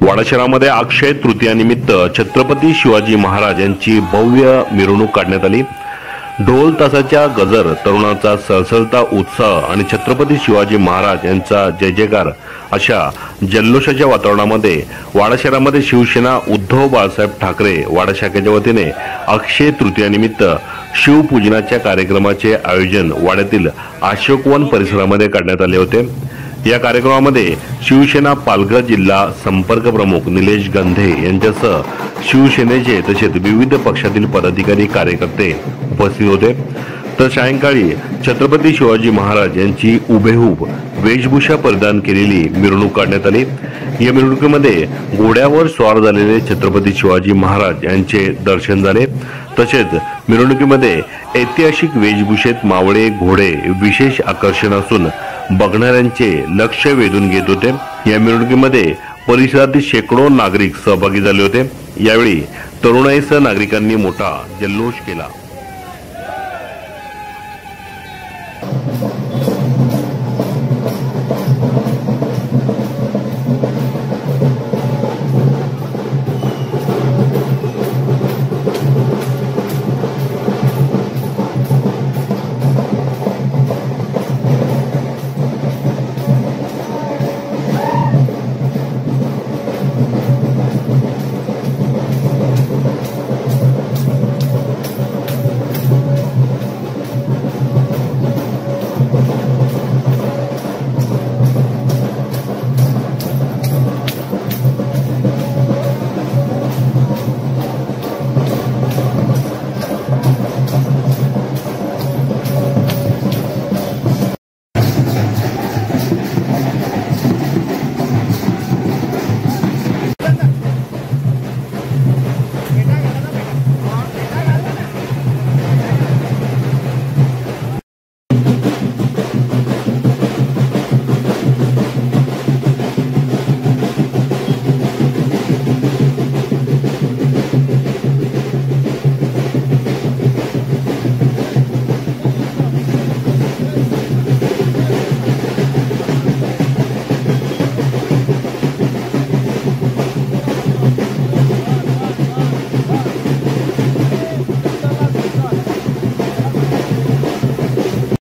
वाडा शहरामध्ये अक्षय तृतीयानिमित्त छत्रपती शिवाजी महाराज यांची भव्य मिरवणूक काढण्यात आली। ढोल तासाच्या गजर, तरुणांचा सळसळता उत्साह आणि छत्रपती शिवाजी महाराज यांचा जय जयकार अशा जल्लोषाच्या वातावरणामध्ये वाडा शहरामध्ये शिवसेना उद्धव बाळासाहेब ठाकरे वाडा शाखेच्या वतीने अक्षय तृतीयानिमित्त शिवपूजनाच्या कार्यक्रमाचे आयोजन वाड्यातील अशोकवन परिसरामध्ये करण्यात आले होते। या कार्यक्रमामध्ये शिवसेना पालघर जिल्हा संपर्क प्रमुख निलेश गंधे यांच्यासह शिवसेनेचे तसेच विविध पक्षातील पदाधिकारी कार्यकर्ते उपस्थित होते। तर सायंकाळी छत्रपती शिवाजी महाराज यांची उभेहूब वेशभूषा परिधान केलेली मिरवणूक काढण्यात आली। या मिरवणुकीमध्ये घोड्यावर स्वार झालेले छत्रपती शिवाजी महाराज यांचे दर्शन झाले। तसेच मिरवणुकीमध्ये ऐतिहासिक वेशभूषेत मावळे घोडे विशेष आकर्षण असून बघणाऱ्यांचे लक्ष वेधून घेत होते। या मिरवणुकीमध्ये परिसरातील शेकडो नागरिक सहभागी झाले होते। यावेळी तरुणाईसह नागरिकांनी मोठा जल्लोष केला।